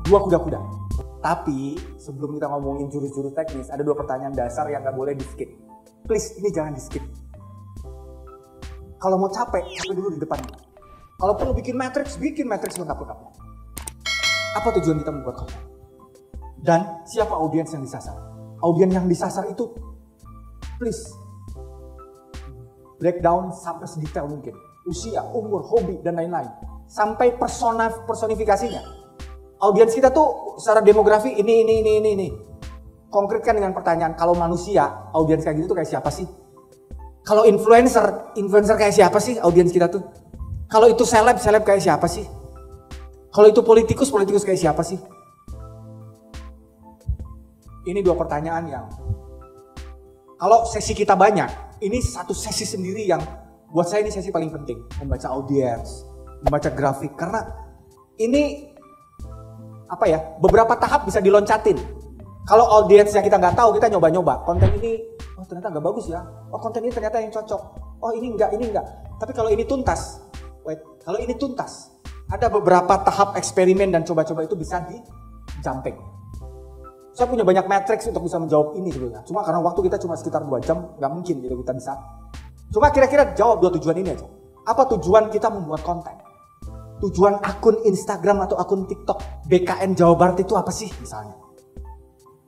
Dua kuda-kuda. Tapi sebelum kita ngomongin jurus-jurus teknis, ada dua pertanyaan dasar yang nggak boleh di skip. Please, ini jangan di skip. Kalau mau capek dulu di depan. Kalau perlu bikin matriks lengkap-lengkapnya. Apa tujuan kita membuat konten? Dan siapa audiens yang disasar? Audiens yang disasar itu, please, breakdown sampai sedetail mungkin. Usia, umur, hobi, dan lain-lain. Sampai personifikasinya. Audiens kita tuh secara demografi ini. Konkretkan dengan pertanyaan, kalau manusia, audiens kayak gitu tuh kayak siapa sih? Kalau influencer kayak siapa sih audiens kita tuh? Kalau itu seleb kayak siapa sih? Kalau itu politikus kayak siapa sih? Ini dua pertanyaan yang, kalau sesi kita banyak, ini satu sesi sendiri yang buat saya ini sesi paling penting. Membaca audiens, membaca grafik, karena ini beberapa tahap bisa diloncatin. Kalau audiensnya kita nggak tahu, kita nyoba-nyoba. Konten ini, oh ternyata nggak bagus ya. Oh konten ini ternyata yang cocok. Oh ini enggak. Tapi kalau ini tuntas, ada beberapa tahap eksperimen dan coba-coba itu bisa di jumping. Saya punya banyak matriks untuk bisa menjawab ini sebenarnya. Cuma karena waktu kita cuma sekitar 2 jam, nggak mungkin gitu kita bisa. Cuma kira-kira jawab dua tujuan ini aja. Apa tujuan kita membuat konten? Tujuan akun Instagram atau akun TikTok BKN Jawa Barat itu apa sih misalnya?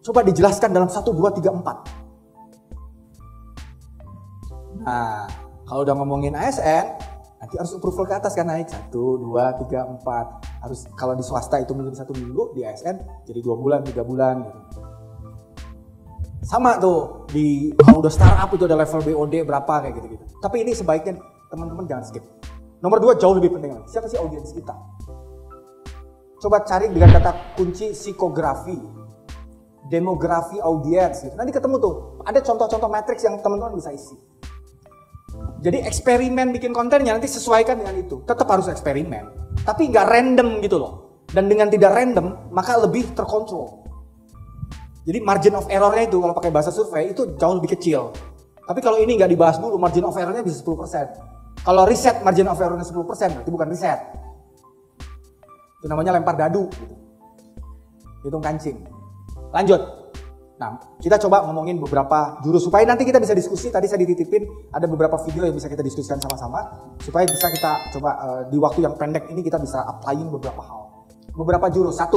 Coba dijelaskan dalam 1, 2, 3, 4. Nah, kalau udah ngomongin ASN, nanti harus approval ke atas kan naik 1, 2, 3, 4. Harus kalau di swasta itu mungkin 1 minggu, di ASN jadi 2 bulan, 3 bulan gitu. Sama tuh kalau udah startup itu ada level BOD berapa kayak gitu-gitu. Tapi ini sebaiknya teman-teman jangan skip. Nomor 2 jauh lebih penting lagi. Siapa sih audiens kita? Coba cari dengan kata kunci psikografi, demografi audiens gitu. Nanti ketemu tuh. Ada contoh-contoh matriks yang teman-teman bisa isi. Jadi eksperimen bikin kontennya nanti sesuaikan dengan itu. Tetap harus eksperimen. Tapi nggak random gitu loh. Dan dengan tidak random, maka lebih terkontrol. Jadi margin of error-nya itu kalau pakai bahasa survei itu jauh lebih kecil. Tapi kalau ini nggak dibahas dulu, margin of error-nya bisa 10%. Kalau riset margin of error-nya 10%, berarti bukan riset. Itu namanya lempar dadu. Gitu. Hitung kancing. Lanjut. Nah, kita coba ngomongin beberapa jurus supaya nanti kita bisa diskusi. Tadi saya dititipin ada beberapa video yang bisa kita diskusikan sama-sama. Supaya bisa kita coba di waktu yang pendek ini kita bisa applying beberapa hal. Beberapa jurus. 1.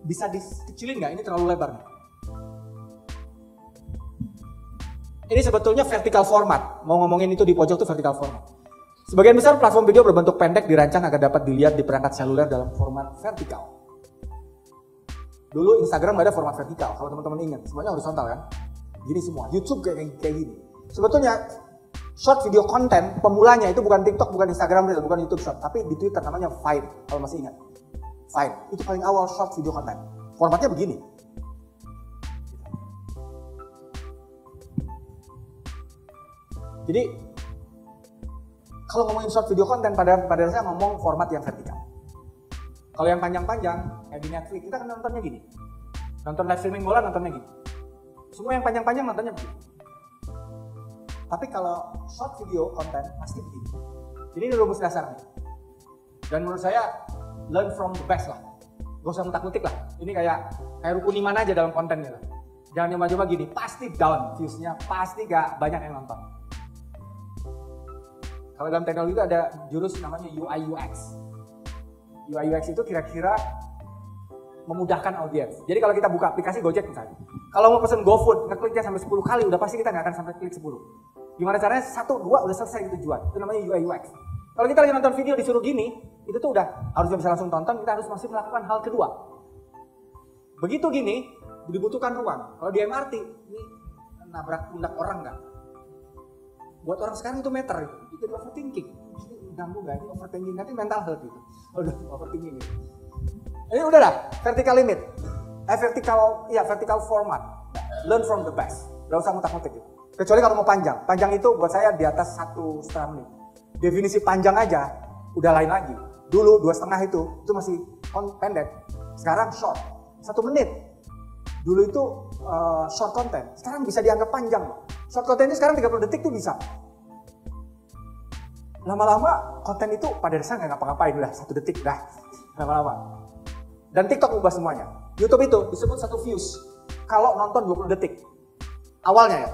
Bisa dikecilin nggak? Ini terlalu lebar nih. Ini sebetulnya vertical format. Mau ngomongin itu di pojok tuh vertical format. Sebagian besar platform video berbentuk pendek dirancang agar dapat dilihat di perangkat seluler dalam format vertikal. Dulu Instagram nggak ada format vertikal, kalau teman-teman ingat. Semuanya horizontal kan? Gini semua. YouTube kayak gini. Sebetulnya short video content pemulanya itu bukan TikTok, bukan Instagram Reel, bukan YouTube Short, tapi di Twitter namanya Vine. Kalau masih ingat. Vine. Itu paling awal short video content. Formatnya begini. Jadi kalau ngomongin short video content pada dasarnya ngomong format yang vertikal. Kalau yang panjang-panjang kayak di Netflix kita kan nontonnya gini. Nonton live streaming bola nontonnya gini. Semua yang panjang-panjang nontonnya begini. Tapi kalau short video content pasti begini. Jadi ini rumus dasarnya. Dan menurut saya learn from the best lah. Gak usah ngutak-ngutik lah. Ini kayak rukun iman aja dalam konten gitu. Jangan coba-coba gini, pasti down views-nya, pasti gak banyak yang nonton. Kalau dalam teknologi itu ada jurus namanya UI UX. UI UX itu kira-kira memudahkan audiens. Jadi kalau kita buka aplikasi Gojek misalnya, kalau mau pesen GoFood, ngekliknya sampai 10 kali, udah pasti kita nggak akan sampai klik 10. Gimana caranya? 1, 2, udah selesai itu tujuan. Itu namanya UI UX. Kalau kita lagi nonton video disuruh gini, itu tuh udah harusnya bisa langsung tonton, kita harus masih melakukan hal kedua. Begitu gini, dibutuhkan ruang. Kalau di MRT, ini nabrak pundak orang nggak? Buat orang sekarang itu meter, itu jadi overthinking. Ini ganggu nggak? Ini overthinking, nanti mental health gitu. Udah overthinking gitu. Ini udah dah, vertical limit. Vertical format. Learn from the best. Gak usah ngutak-ngutik gitu. Kecuali kalau mau panjang. Panjang itu buat saya di atas 1,5 menit. Definisi panjang aja udah lain lagi. Dulu 2,5 itu masih pendek. Sekarang short. 1 menit. Dulu itu short content. Sekarang bisa dianggap panjang. Short content itu sekarang 30 detik tuh bisa. Lama-lama konten itu pada dasarnya nggak ngapa-ngapain, udah 1 detik dah. Lama-lama. Dan TikTok ubah semuanya. YouTube itu disebut 1 views kalau nonton 20 detik. Awalnya ya.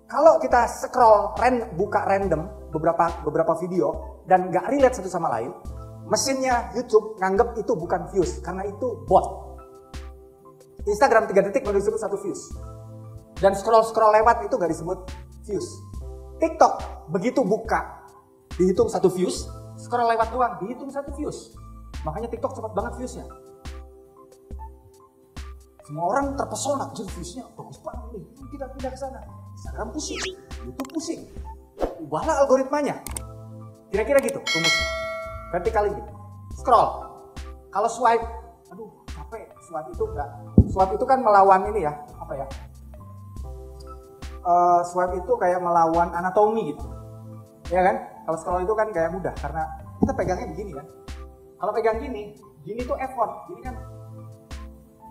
Kalau kita scroll, buka random beberapa video dan nggak relate satu sama lain, mesinnya YouTube nganggep itu bukan views karena itu bot. Instagram 3 detik baru disebut 1 views. Dan scroll lewat itu nggak disebut views. TikTok begitu buka dihitung 1 views, scroll lewat doang dihitung 1 views. Makanya TikTok cepat banget viewsnya. Semua orang terpesona, jadi viewsnya bagus banget nih. Kita pindah ke sana. Instagram pusing, YouTube pusing. Ubahlah algoritmanya. Kira-kira gitu rumusnya. Vertikal ini. Scroll. Kalau swipe, aduh capek. Swipe itu kan melawan ini ya, apa ya? Swipe itu kayak melawan anatomi gitu. Ya kan? Kalau scroll itu kan kayak mudah karena kita pegangnya begini kan. Kalau pegang gini tuh effort. Gini kan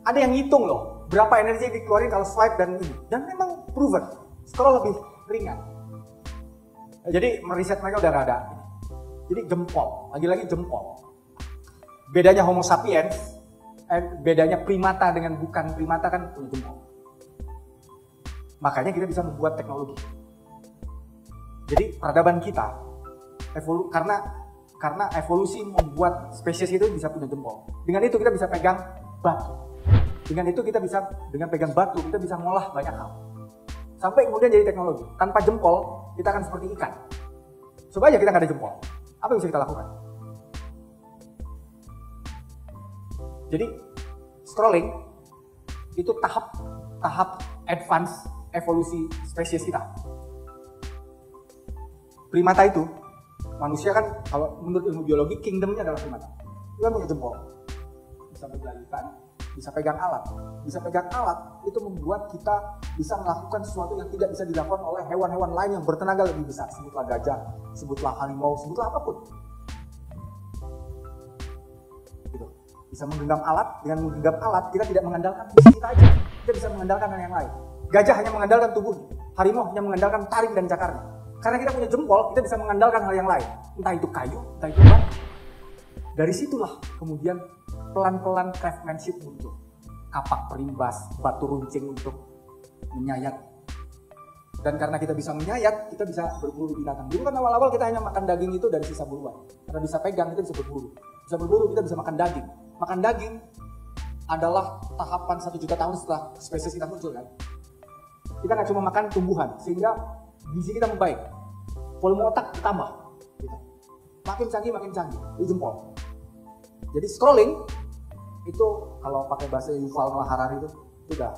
ada yang ngitung loh berapa energi yang dikeluarin kalau swipe dan ini. Dan memang proven, scroll lebih ringan. Jadi meriset mereka udah ada. Jadi jempol, lagi-lagi jempol. Bedanya Homo sapiens, bedanya primata dengan bukan primata kan punya jempol. Makanya kita bisa membuat teknologi. Jadi peradaban kita, karena evolusi membuat spesies itu bisa punya jempol. Dengan itu kita bisa pegang batu. Dengan itu kita bisa, dengan pegang batu kita bisa ngolah banyak hal. Sampai kemudian jadi teknologi. Tanpa jempol kita akan seperti ikan. Coba aja kita nggak ada jempol. Apa yang bisa kita lakukan? Jadi scrolling itu tahap advance evolusi spesies kita. Primata itu, manusia kan kalau menurut ilmu biologi kingdomnya adalah primata. Dia punya jempol, bisa bergelayutan, bisa pegang alat. Bisa pegang alat itu membuat kita bisa melakukan sesuatu yang tidak bisa dilakukan oleh hewan-hewan lain yang bertenaga lebih besar. Sebutlah gajah, sebutlah harimau, sebutlah apapun. Gitu. Bisa menggenggam alat, dengan menggenggam alat kita tidak mengandalkan fisik kita aja. Kita bisa mengandalkan yang lain. Gajah hanya mengandalkan tubuhnya, harimau hanya mengandalkan taring dan cakarnya. Karena kita punya jempol, kita bisa mengandalkan hal yang lain. Entah itu kayu, entah itu batu. Dari situlah kemudian pelan-pelan craftsmanship muncul. Kapak perimbas, batu runcing untuk menyayat. Dan karena kita bisa menyayat, kita bisa berburu binatang. Dulu kan awal-awal kita hanya makan daging itu dari sisa buruan. Karena bisa pegang, kita bisa berburu. Bisa berburu, kita bisa makan daging. Makan daging adalah tahapan 1 juta tahun setelah spesies kita muncul kan. Kita nggak cuma makan tumbuhan, sehingga gizi kita membaik. Volume otak bertambah. Gitu. Makin canggih, di jempol. Jadi scrolling itu kalau pakai bahasa Yuval Noah Harari itu udah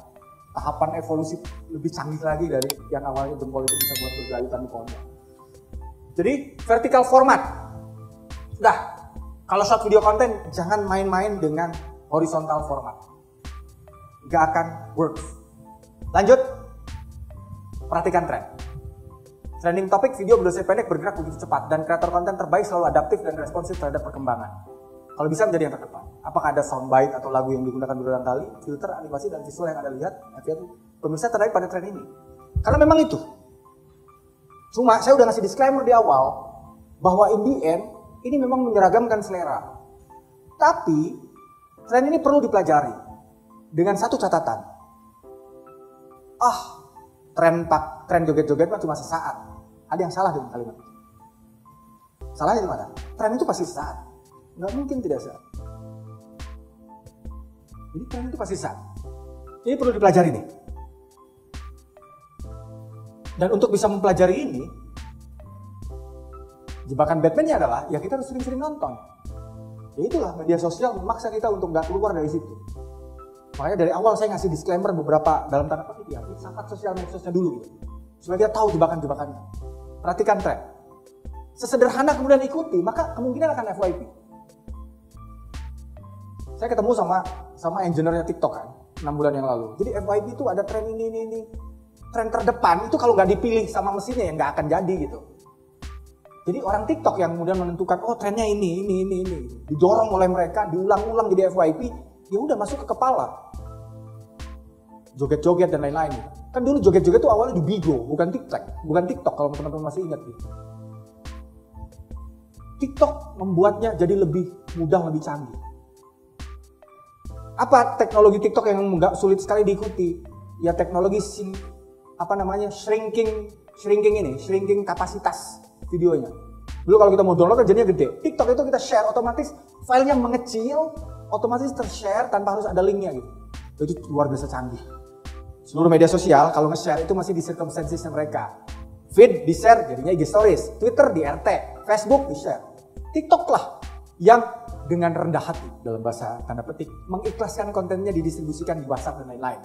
tahapan evolusi lebih canggih lagi dari yang awalnya jempol itu bisa buat bergelayutan di pohonnya. Jadi vertical format. Udah, kalau short video content jangan main-main dengan horizontal format. Gak akan works. Lanjut, perhatikan tren. Trending topik video berdurasi pendek bergerak begitu cepat dan kreator konten terbaik selalu adaptif dan responsif terhadap perkembangan. Kalau bisa menjadi yang terdepan. Apakah ada soundbite atau lagu yang digunakan berulang kali, filter, animasi, dan visual yang Anda lihat, pemirsa tertarik pada tren ini. Karena memang itu. Cuma saya udah ngasih disclaimer di awal bahwa in the end ini memang menyeragamkan selera. Tapi tren ini perlu dipelajari dengan satu catatan. Tren joget-joget cuma sesaat. Ada yang salah dengan kalimat itu. Salahnya di mana? Tren itu pasti sesaat. Nggak mungkin tidak sesaat. Jadi tren itu pasti sesaat. Ini perlu dipelajari nih. Dan untuk bisa mempelajari ini, jebakan Batman-nya adalah ya kita harus sering-sering nonton. Ya itulah media sosial memaksa kita untuk nggak keluar dari situ. Makanya dari awal saya ngasih disclaimer beberapa dalam tanda petik ya, filsafat sosial medsosnya dulu gitu. Supaya kita tahu jebakan-jebakannya. Perhatikan tren. Sesederhana kemudian ikuti, maka kemungkinan akan FYP. Saya ketemu sama engineer-nya TikTok kan, 6 bulan yang lalu. Jadi FYP itu ada tren ini. Tren terdepan itu kalau nggak dipilih sama mesinnya ya nggak akan jadi gitu. Jadi orang TikTok yang kemudian menentukan, oh trennya ini. Didorong oleh mereka, diulang-ulang jadi FYP, ya udah masuk ke kepala. Joget-joget dan lain-lain. Kan dulu joget-joget itu awalnya di Bigo, bukan TikTok kalau teman-teman masih ingat gitu. TikTok membuatnya jadi lebih mudah, lebih canggih. Apa teknologi TikTok yang nggak sulit sekali diikuti? Ya teknologi shrinking kapasitas videonya. Dulu kalau kita mau download jadinya gede. TikTok itu kita share otomatis filenya mengecil, otomatis tershare tanpa harus ada linknya gitu. Itu luar biasa canggih. Seluruh media sosial kalau nge-share itu masih di circumstances mereka. Feed di-share jadinya IG Stories, Twitter di RT, Facebook di-share. TikTok lah yang dengan rendah hati dalam bahasa tanda petik mengikhlaskan kontennya didistribusikan di WhatsApp dan lain-lain.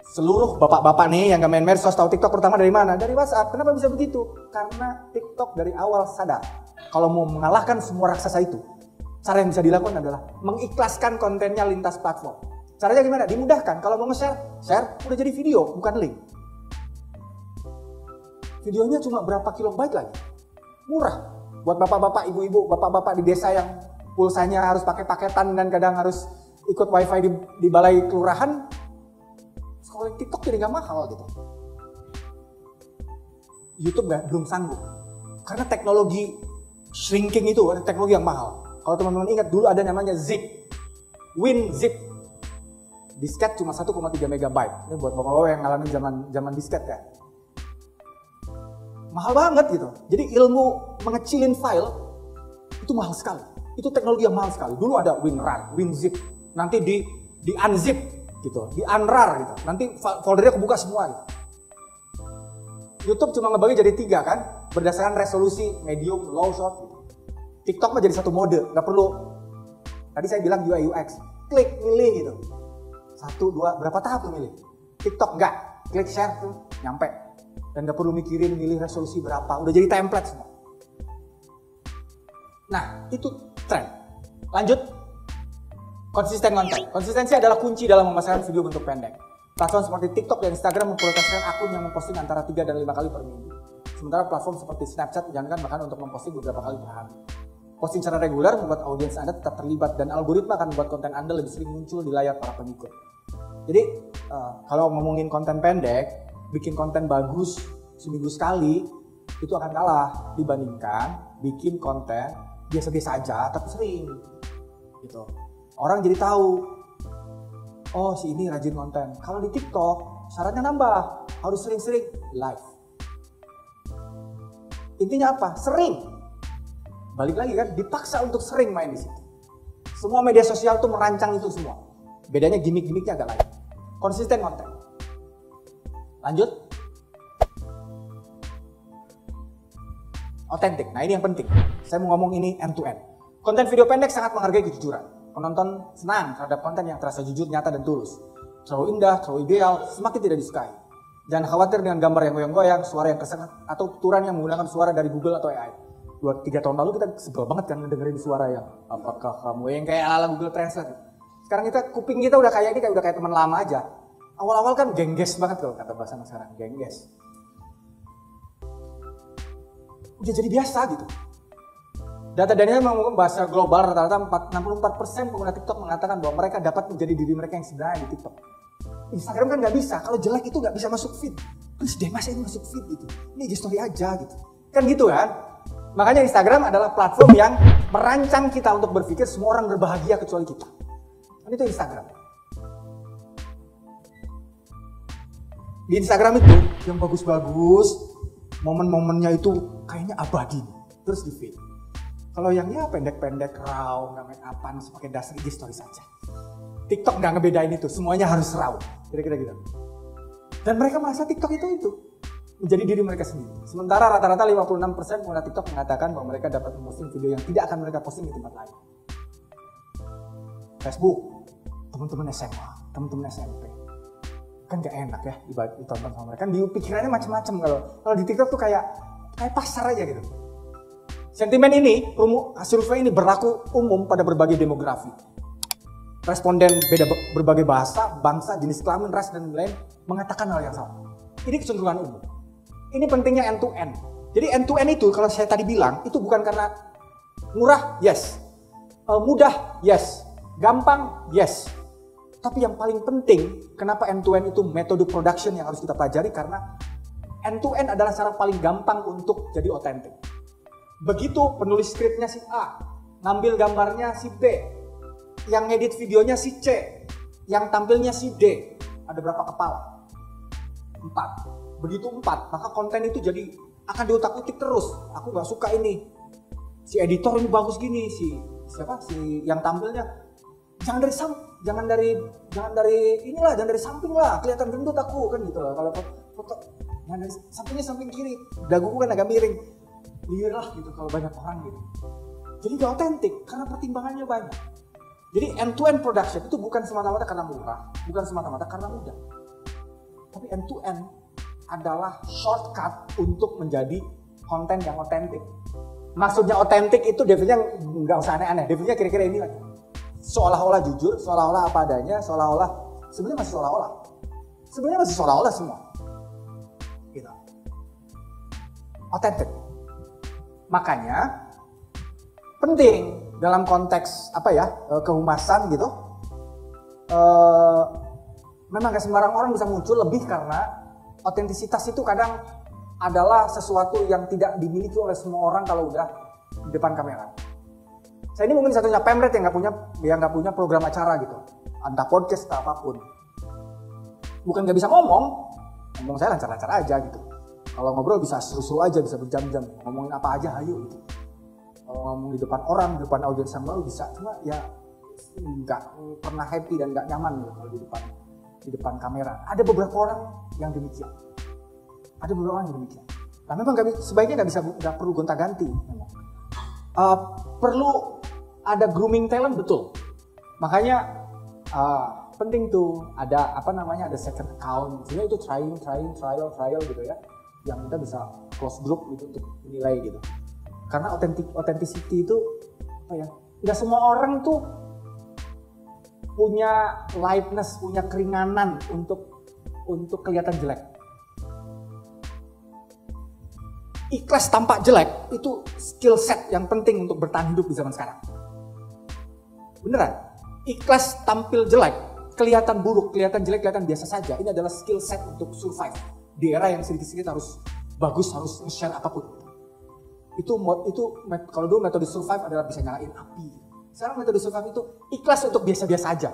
Seluruh bapak-bapak nih yang gak main medsos tahu TikTok pertama dari mana? Dari WhatsApp. Kenapa bisa begitu? Karena TikTok dari awal sadar kalau mau mengalahkan semua raksasa itu, cara yang bisa dilakukan adalah mengikhlaskan kontennya lintas platform. Caranya gimana? Dimudahkan. Kalau mau nge-share, share udah jadi video, bukan link. Videonya cuma berapa kilobyte lagi. Murah. Buat bapak-bapak, ibu-ibu, bapak-bapak di desa yang pulsanya harus pakai paketan dan kadang harus ikut wifi di balai kelurahan, scrolling TikTok jadi gak mahal gitu. YouTube belum sanggup. Karena teknologi shrinking itu ada teknologi yang mahal. Kalau teman-teman ingat dulu ada namanya zip. WinZip. Disket cuma 1,3 megabyte. Ini buat bapak-bapak yang ngalamin zaman disket ya. Mahal banget gitu. Jadi ilmu mengecilin file itu mahal sekali. Itu teknologi yang mahal sekali. Dulu ada WinRAR, WinZip. Nanti di unzip gitu, di unrar gitu. Nanti foldernya kebuka semua gitu. YouTube cuma ngebagi jadi 3 kan, berdasarkan resolusi medium, low, short gitu. TikTok mah jadi satu mode, nggak perlu. Tadi saya bilang UI UX, klik milih gitu. 1, 2, berapa tahap tuh milih? TikTok nggak, klik share tuh nyampe. Dan nggak perlu mikirin milih resolusi berapa, udah jadi template semua. Nah itu tren. Lanjut, konsisten konten. Konsistensi adalah kunci dalam memasarkan video bentuk pendek. Platform seperti TikTok dan Instagram memprioritaskan akun yang memposting antara 3 dan 5 kali per minggu. Sementara platform seperti Snapchat menyarankan bahkan untuk memposting beberapa kali per hari. Posting secara reguler membuat audiens Anda tetap terlibat dan algoritma akan membuat konten Anda lebih sering muncul di layar para pengikut. Jadi kalau ngomongin konten pendek, bikin konten bagus seminggu sekali itu akan kalah dibandingkan bikin konten biasa-biasa aja tapi sering gitu. Orang jadi tahu, oh si ini rajin konten. Kalau di TikTok syaratnya nambah, harus sering-sering live. Intinya apa? Sering. Balik lagi kan, dipaksa untuk sering main di situ. Semua media sosial tuh merancang itu semua. Bedanya gimmick-gimmicknya agak lain. Konsisten konten. Lanjut. Otentik. Nah ini yang penting. Saya mau ngomong ini end to end. Konten video pendek sangat menghargai kejujuran. Penonton senang terhadap konten yang terasa jujur, nyata, dan tulus. Terlalu indah, terlalu ideal, semakin tidak disukai. Jangan khawatir dengan gambar yang goyang-goyang, suara yang kesengat, atau tuturan yang menggunakan suara dari Google atau AI. 2-3 tahun lalu kita sebel banget kan dengerin suara yang apakah kamu yang kayak ala Google Translate. Sekarang kuping kita udah kayak teman lama aja. Awal-awal kan gengges banget kalau kata bahasa sekarang, gengges. Udah jadi biasa gitu. Data-datanya mengumumkan bahasa global rata-rata 64% pengguna TikTok mengatakan bahwa mereka dapat menjadi diri mereka yang sebenarnya di TikTok. Instagram kan nggak bisa, kalau jelek itu nggak bisa masuk feed. Terus deh masa ini masuk feed gitu. Ini IG story aja gitu. Kan gitu kan? Makanya Instagram adalah platform yang merancang kita untuk berpikir semua orang berbahagia kecuali kita. Kan itu Instagram. Di Instagram itu yang bagus-bagus, momen-momennya itu kayaknya abadi nih. Terus di feed. Kalau yang ya pendek-pendek, raw, nggak make upan, pakai dasar IG story saja. TikTok nggak ngebedain itu, semuanya harus raw. Kira-kira gitu. Dan mereka merasa TikTok itu menjadi diri mereka sendiri. Sementara rata-rata 56% pengguna TikTok mengatakan bahwa mereka dapat memposting video yang tidak akan mereka posting di tempat lain. Facebook, teman-teman SMA, teman-teman SMP. Kan gak enak ya ditonton sama mereka. Kan pikirannya macam-macam kalau di TikTok tuh kayak pasar aja gitu. Sentimen ini, hasil survei ini berlaku umum pada berbagai demografi. Responden berbagai bahasa, bangsa, jenis kelamin, ras, dan lain mengatakan hal yang sama. Ini kecenderungan umum. Ini pentingnya end to end. Jadi end to end itu kalau saya tadi bilang itu bukan karena murah, yes. Mudah, yes. Gampang, yes. Tapi yang paling penting, kenapa end to end itu metode production yang harus kita pelajari karena end to end adalah cara paling gampang untuk jadi otentik. Begitu penulis skripnya si A, ngambil gambarnya si B, yang ngedit videonya si C, yang tampilnya si D. Ada berapa kepala? 4. Begitu 4, maka konten itu jadi akan diutak-utik terus. Aku nggak suka ini. Si editor ini bagus gini, si yang tampilnya jangan dari samping lah, kelihatan gendut aku kan gitu lah. Kalau foto jangan dari samping kiri, daguku kan agak miring. Lihatlah gitu kalau banyak orang gitu. Jadi gak otentik karena pertimbangannya banyak. Jadi end-to-end production itu bukan semata-mata karena murah, bukan semata-mata karena mudah. Tapi end-to-end adalah shortcut untuk menjadi konten yang otentik. Maksudnya otentik itu definisinya nggak usah aneh-aneh, definisinya kira-kira ini lagi. Seolah-olah jujur, seolah-olah apa adanya, sebenarnya masih seolah-olah semua. Gitu. Otentik. Makanya penting dalam konteks kehumasan gitu. Memang gak sembarang orang bisa muncul, lebih karena otentisitas itu kadang adalah sesuatu yang tidak dimiliki oleh semua orang kalau udah di depan kamera. Saya ini mungkin satunya pemret yang nggak punya program acara gitu, entah podcast atau apapun. Bukan nggak bisa ngomong saya lancar-lancar aja gitu. Kalau ngobrol bisa seru-seru aja, bisa berjam-jam, ngomongin apa aja ayo gitu. Kalau ngomong di depan orang, di depan audiens yang baru bisa, cuma ya nggak pernah happy dan nggak nyaman gitu kalau di depan kamera. Ada beberapa orang yang demikian. Nah memang sebaiknya nggak perlu gonta-ganti. Perlu ada grooming talent, betul. Makanya penting tuh ada ada second account. Sebenarnya itu trial gitu ya. Yang kita bisa close group gitu untuk menilai gitu. Karena authenticity itu nggak semua orang tuh punya lightness, punya keringanan untuk kelihatan jelek. Ikhlas tampak jelek itu skill set yang penting untuk bertahan hidup di zaman sekarang. Beneran, ikhlas tampil jelek, kelihatan buruk, kelihatan jelek, kelihatan biasa saja. Ini adalah skill set untuk survive di era yang sedikit-sedikit harus bagus, harus share apapun. Itu kalau dulu metode survive adalah bisa nyalain api. Sekarang metode survive itu ikhlas untuk biasa-biasa aja.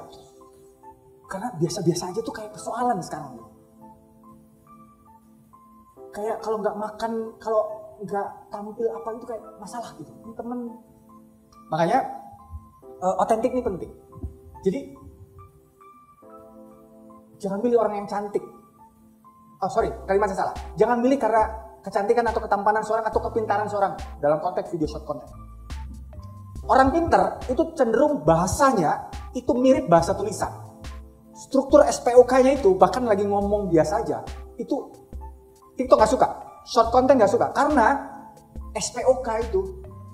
Karena biasa-biasa aja tuh kayak persoalan sekarang. Kayak kalau nggak makan, kalau nggak tampil apa itu kayak masalah gitu. Ini temen. Makanya otentik ini penting. Jadi jangan milih orang yang cantik. Kalimat saya salah. Jangan milih karena kecantikan atau ketampanan seorang atau kepintaran seorang dalam konteks video short content. Orang pintar itu cenderung bahasanya itu mirip bahasa tulisan. Struktur SPOK-nya itu bahkan lagi ngomong biasa aja, itu TikTok gak suka, short content gak suka. Karena SPOK itu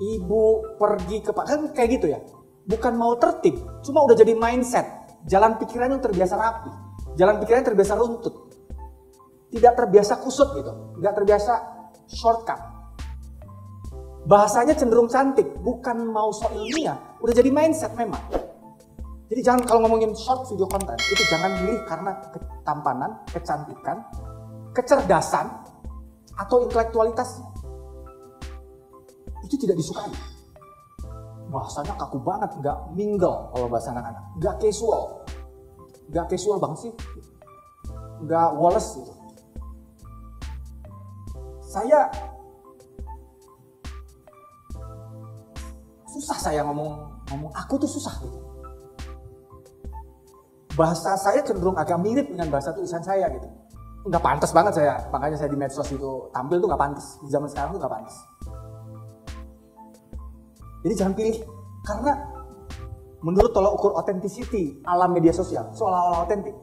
ibu pergi ke kan kayak gitu ya. Bukan mau tertib, cuma udah jadi mindset. Jalan pikirannya terbiasa rapi, jalan pikirannya terbiasa runtut. Tidak terbiasa kusut gitu, tidak terbiasa shortcut. Bahasanya cenderung cantik, bukan mau so ilmiah, udah jadi mindset memang. Jadi jangan kalau ngomongin short video content, itu jangan milih karena ketampanan, kecantikan, kecerdasan, atau intelektualitasnya. Itu tidak disukai. Bahasanya kaku banget, nggak mingle kalau bahasa anak-anak, nggak casual banget sih, nggak Wallace gitu. Saya ngomong aku tuh susah gitu. Bahasa saya cenderung agak mirip dengan bahasa tulisan saya gitu. Nggak pantas banget makanya saya di medsos itu tampil tuh nggak pantas. Di zaman sekarang tuh nggak pantas. Jadi jangan pilih, karena menurut tolak ukur authenticity alam media sosial seolah-olah otentik.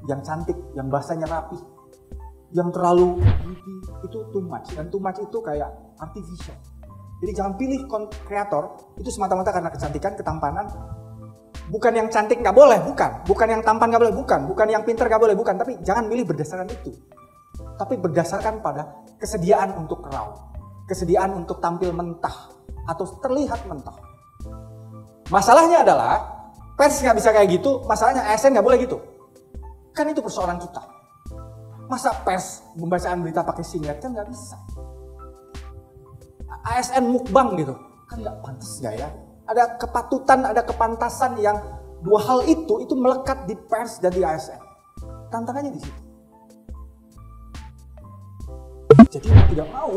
Yang cantik, yang bahasanya rapi, yang terlalu itu too much, dan too much itu kayak artificial. Jadi jangan pilih kreator itu semata-mata karena kecantikan, ketampanan. Bukan yang cantik nggak boleh, bukan yang tampan nggak boleh, bukan yang pintar nggak boleh, bukan. Tapi jangan milih berdasarkan itu. Tapi berdasarkan pada kesediaan untuk raw, kesediaan untuk tampil mentah atau terlihat mentah. Masalahnya adalah pers nggak bisa kayak gitu, masalahnya ASN nggak boleh gitu. Kan itu persoalan kita. Masa pers pembacaan berita pakai singlet kan nggak bisa. ASN mukbang gitu, kan nggak pantas nggak ya? Ada kepatutan, ada kepantasan yang dua hal itu melekat di pers dan di ASN. Tantangannya di situ. Jadi mau tidak mau,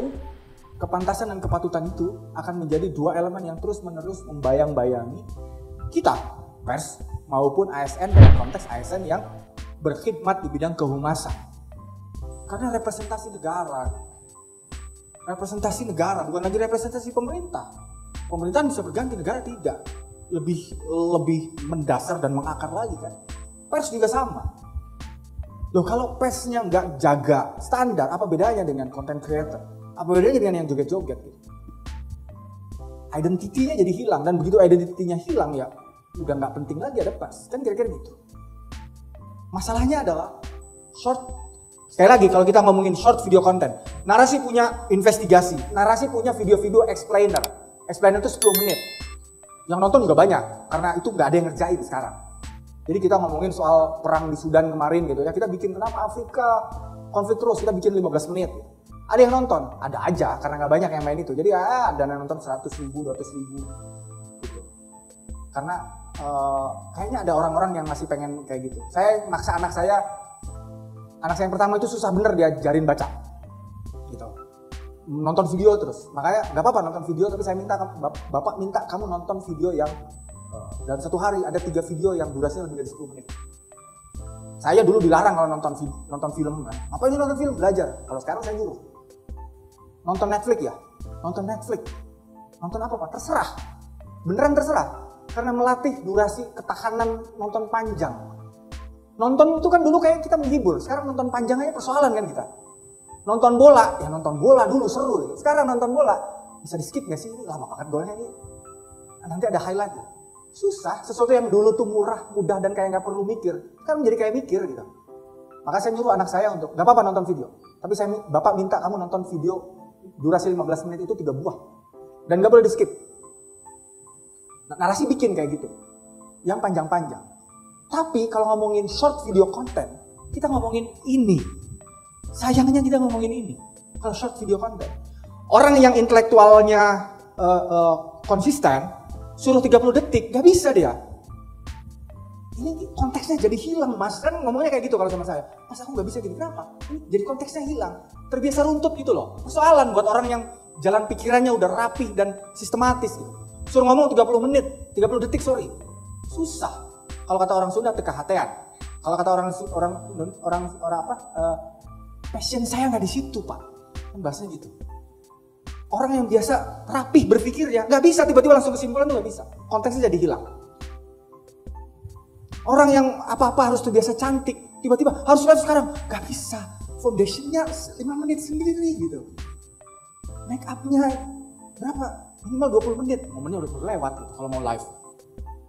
kepantasan dan kepatutan itu akan menjadi dua elemen yang terus-menerus membayang-bayangi kita, pers maupun ASN dalam konteks ASN yang berkhidmat di bidang kehumasan. Karena representasi negara bukan lagi representasi pemerintah. Pemerintahan bisa berganti, negara tidak. Lebih mendasar dan mengakar lagi kan. Pers juga sama. Loh, kalau persnya nggak jaga standar, apa bedanya dengan content creator? Apa bedanya dengan yang joget-joget? Identitinya jadi hilang, dan begitu identitinya hilang ya udah nggak penting lagi ada pers. Kan kira-kira gitu. Masalahnya adalah sekali lagi kalau kita ngomongin short video content, narasi punya investigasi, narasi punya video-video explainer. Explainer itu 10 menit. Yang nonton juga banyak, karena itu nggak ada yang ngerjain sekarang. Jadi kita ngomongin soal perang di Sudan kemarin gitu ya, kita bikin kenapa Afrika konflik terus, kita bikin 15 menit. Ada yang nonton? Ada aja, karena nggak banyak yang main itu. Jadi ada yang nonton 100.000, 200.000 gitu. Karena kayaknya ada orang-orang yang masih pengen kayak gitu. Saya maksa anak saya yang pertama itu susah bener diajarin baca gitu. Nonton video terus, makanya nggak apa-apa nonton video, tapi saya minta, bapak minta kamu nonton video yang dalam satu hari ada 3 video yang durasinya lebih dari 10 menit. Saya dulu dilarang kalau nonton film kan. Apa ini nonton film? Belajar. Kalau sekarang saya nyuruh. Nonton Netflix ya? Nonton Netflix. Nonton apa Pak? Terserah. Beneran terserah. Karena melatih durasi ketahanan nonton panjang. Nonton itu kan dulu kayak kita menghibur. Sekarang nonton panjang aja persoalan kan kita. Nonton bola, ya nonton bola dulu seru. Sekarang nonton bola, bisa di skip gak sih? Ini lama banget golnya ini. Nanti ada highlight. Susah, sesuatu yang dulu tuh murah, mudah, dan kayak gak perlu mikir, kan menjadi kayak mikir gitu. Maka saya nyuruh anak saya untuk, gak apa-apa nonton video, tapi bapak minta kamu nonton video durasi 15 menit itu 3 buah. Dan gak boleh di skip. Narasi bikin kayak gitu, yang panjang-panjang. Tapi kalau ngomongin short video content, kita ngomongin ini. Sayangnya kita ngomongin ini, kalau short video content. Orang yang intelektualnya konsisten, suruh 30 detik, gak bisa dia. Ini konteksnya jadi hilang mas, kan ngomongnya kayak gitu kalau sama saya. Mas aku gak bisa gini, kenapa? Jadi konteksnya hilang, terbiasa runtut gitu loh. Persoalan buat orang yang jalan pikirannya udah rapih dan sistematis gitu. Suruh ngomong 30 menit, 30 detik sorry. Susah. Kalau kata orang Sunda teka-hatean. Kalau kata orang apa? Passion saya gak di situ pak. Kan bahasanya gitu. Orang yang biasa rapih berpikir ya, nggak bisa tiba-tiba langsung kesimpulan tuh nggak bisa. Konteksnya jadi hilang. Orang yang apa-apa harus terbiasa cantik, tiba-tiba harus live sekarang, nggak bisa. Foundationnya 5 menit sendiri gitu. Make up-nya berapa? Minimal 20 menit. Momennya udah lewat gitu kalau mau live.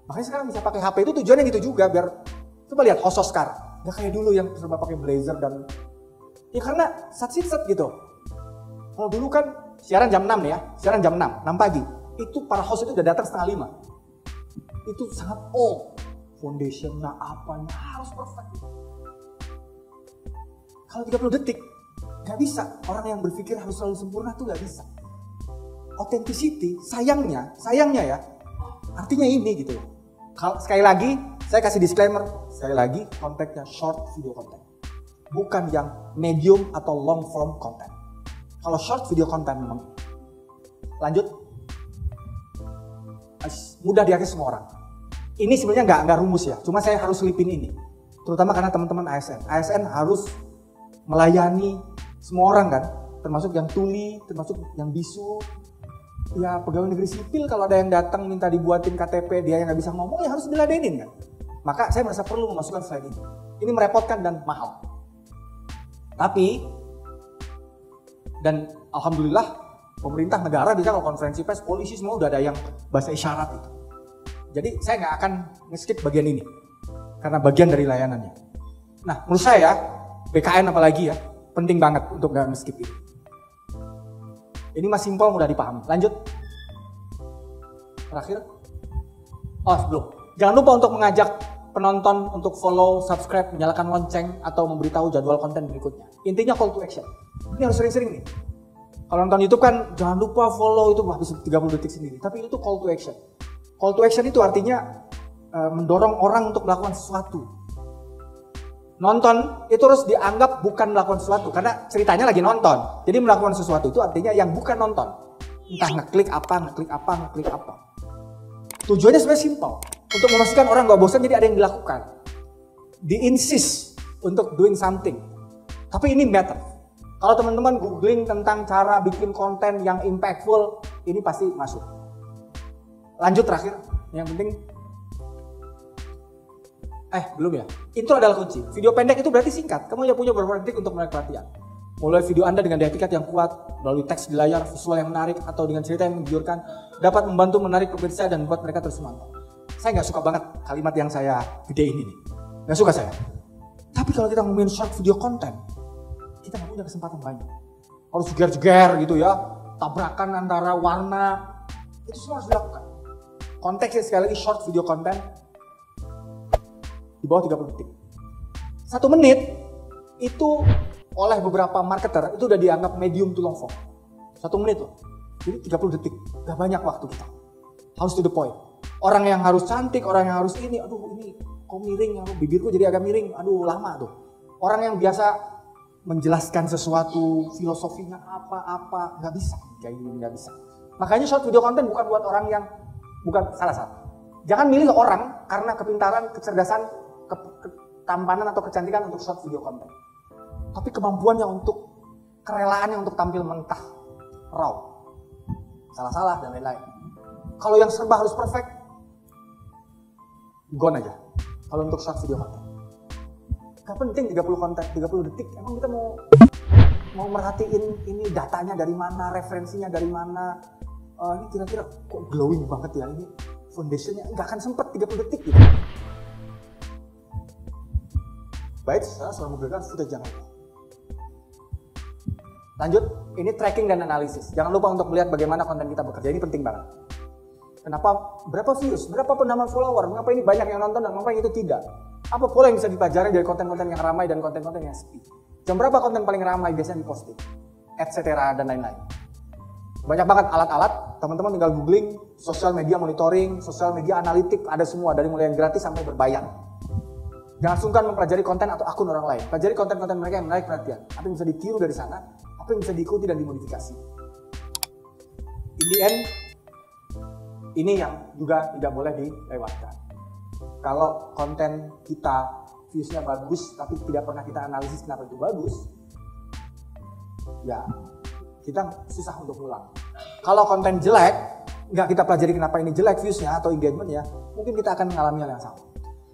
Makanya sekarang bisa pakai HP itu tujuannya gitu juga biar coba lihat host Oscar. Nggak kayak dulu yang serba pakai blazer dan ya karena set gitu. Kalau dulu kan siaran jam 6 ya, siaran jam 6 pagi. Itu para host itu udah datang setengah 5. Itu sangat foundationnya apanya harus perfect. Kalau 30 detik, gak bisa. Orang yang berpikir harus selalu sempurna tuh gak bisa. Authenticity, sayangnya ya, artinya ini gitu. Sekali lagi, saya kasih disclaimer, sekali lagi konteksnya short video content. Bukan yang medium atau long form content. Kalau short video content memang lanjut mudah diakses semua orang. Ini sebenarnya nggak rumus ya, cuma saya harus selipin ini. Terutama karena teman-teman ASN. ASN harus melayani semua orang kan, termasuk yang tuli, termasuk yang bisu. Ya pegawai negeri sipil kalau ada yang datang minta dibuatin KTP dia yang nggak bisa ngomong ya harus diladenin kan. Maka saya merasa perlu memasukkan slide ini. Ini merepotkan dan mahal. Tapi dan alhamdulillah pemerintah negara bisa kalau konferensi pers, polisi semua udah ada yang bahasa isyarat itu. Jadi saya nggak akan nge-skip bagian ini karena bagian dari layanannya. Nah menurut saya BKN apalagi ya penting banget untuk nggak nge-skip ini. Ini mas simpel mudah dipahami. Lanjut. Terakhir. Oh sebelum. Jangan lupa untuk mengajak penonton untuk follow, subscribe, menyalakan lonceng atau memberitahu jadwal konten berikutnya. Intinya call to action. Ini harus sering-sering nih. Kalau nonton YouTube kan jangan lupa follow itu habis 30 detik sendiri. Tapi itu call to action. Call to action itu artinya mendorong orang untuk melakukan sesuatu. Nonton itu harus dianggap bukan melakukan sesuatu karena ceritanya lagi nonton. Jadi melakukan sesuatu itu artinya yang bukan nonton. Entah ngeklik apa. Tujuannya sebenarnya simpel. Untuk memastikan orang gak bosan jadi ada yang dilakukan. Di-insist untuk doing something. Tapi ini matter. Kalau teman-teman googling tentang cara bikin konten yang impactful, ini pasti masuk. Lanjut terakhir, yang penting belum ya. Intro adalah kunci. Video pendek itu berarti singkat. Kamu hanya punya beberapa detik untuk menarik perhatian. Mulai video Anda dengan daya pikat yang kuat, melalui teks di layar, visual yang menarik, atau dengan cerita yang menggiurkan, dapat membantu menarik pemirsa dan membuat mereka terus menonton. Saya nggak suka banget kalimat yang saya gedein ini. Nggak suka saya. Tapi kalau kita ngomongin short video content, kita nggak punya kesempatan banyak. Harus jeger-jeger gitu ya, tabrakan antara warna, itu semua harus dilakukan. Konteksnya sekali lagi short video content, di bawah 30 detik. 1 menit itu oleh beberapa marketer itu udah dianggap medium to long form. 1 menit loh. Jadi 30 detik. Gak banyak waktu kita. Harus to the point. Orang yang harus cantik, orang yang harus ini, aduh ini kok miring, bibirku jadi agak miring, aduh lama tuh. Orang yang biasa menjelaskan sesuatu, filosofinya apa, gak bisa. Kayak gini gak bisa. Makanya short video content bukan buat orang yang, bukan salah. Jangan milih orang karena kepintaran, kecerdasan, ketampanan atau kecantikan untuk short video content. Tapi kemampuannya untuk, kerelaannya untuk tampil mentah, raw, salah-salah dan lain-lain. Kalau yang serba harus perfect, gone aja. Kalau untuk short video content, gak penting 30 detik. Emang kita mau merhatiin ini datanya dari mana, referensinya dari mana. Ini kira-kira kok glowing banget ya ini foundationnya, nggak akan sempet 30 detik gitu. Baik, saya selalu memberikan footage yang lain. Lanjut, ini tracking dan analisis. Jangan lupa untuk melihat bagaimana konten kita bekerja, ini penting banget. Kenapa, berapa views, berapa penambahan follower, mengapa ini banyak yang nonton dan mengapa itu tidak. Apa pola yang bisa dipelajari dari konten-konten yang ramai dan konten-konten yang sepi. Jam berapa konten paling ramai biasanya diposting, etc. dan lain-lain. Banyak banget alat-alat, teman-teman tinggal googling, social media monitoring, social media analitik, ada semua, dari mulai yang gratis sampai berbayar. Jangan sungkan mempelajari konten atau akun orang lain. Pelajari konten-konten mereka yang menarik perhatian. Apa yang bisa ditiru dari sana, apa yang bisa diikuti dan dimodifikasi. In the end, ini yang juga tidak boleh dilewatkan. Kalau konten kita viewsnya bagus, tapi tidak pernah kita analisis kenapa itu bagus, ya kita susah untuk pulang. Kalau konten jelek, nggak kita pelajari kenapa ini jelek viewsnya atau engagementnya, mungkin kita akan mengalami hal yang sama.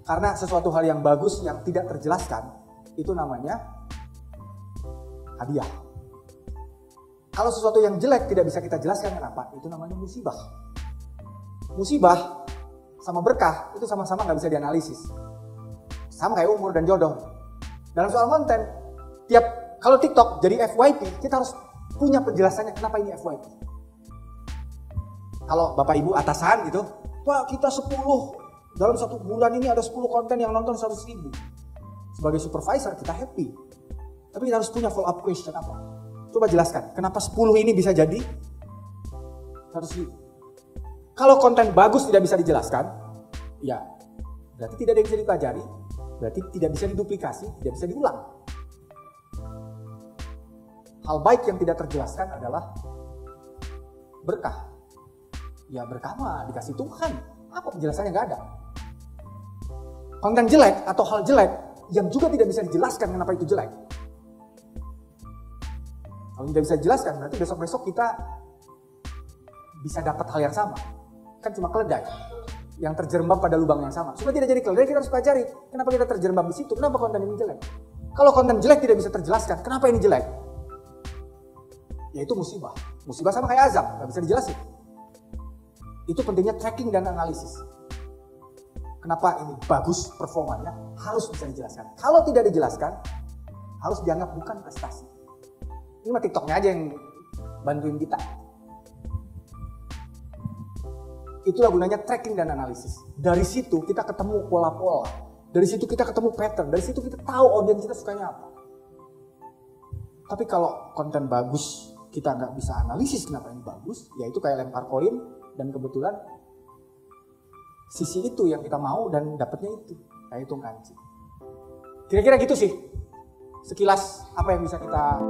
Karena sesuatu hal yang bagus yang tidak terjelaskan, itu namanya hadiah. Kalau sesuatu yang jelek tidak bisa kita jelaskan kenapa, itu namanya musibah. Musibah sama berkah itu sama-sama nggak bisa dianalisis. Sama kayak umur dan jodoh. Dalam soal konten, kalau TikTok jadi FYP, kita harus punya penjelasannya kenapa ini FYP. Kalau Bapak Ibu atasan gitu, Pak kita 10, dalam 1 bulan ini ada 10 konten yang nonton 100.000. Sebagai supervisor kita happy. Tapi kita harus punya follow up question apa? Coba jelaskan, kenapa 10 ini bisa jadi 100.000? Kalau konten bagus tidak bisa dijelaskan, ya berarti tidak ada yang bisa dipelajari, berarti tidak bisa diduplikasi, tidak bisa diulang. Hal baik yang tidak terjelaskan adalah berkah. Ya berkah mah dikasih Tuhan, apa penjelasannya nggak ada. Konten jelek atau hal jelek yang juga tidak bisa dijelaskan kenapa itu jelek. Kalau tidak bisa dijelaskan berarti besok-besok kita bisa dapat hal yang sama. Kan cuma keledai yang terjerembab pada lubang yang sama. Supaya tidak jadi keledai kita harus pelajari kenapa kita terjerembab di situ, kenapa konten ini jelek. Kalau konten jelek tidak bisa terjelaskan, kenapa ini jelek? Yaitu musibah. Musibah sama kayak azab, nggak bisa dijelasin. Itu pentingnya tracking dan analisis. Kenapa ini bagus performanya, harus bisa dijelaskan. Kalau tidak dijelaskan, harus dianggap bukan prestasi. Ini mah TikToknya aja yang bantuin kita. Itulah gunanya tracking dan analisis. Dari situ kita ketemu pola-pola. Dari situ kita ketemu pattern. Dari situ kita tahu audiens kita sukanya apa. Tapi kalau konten bagus, kita nggak bisa analisis kenapa ini bagus, yaitu kayak lempar koin dan kebetulan sisi itu yang kita mau dan dapatnya itu. Nah, itu kanji. Kira-kira gitu sih. Sekilas apa yang bisa kita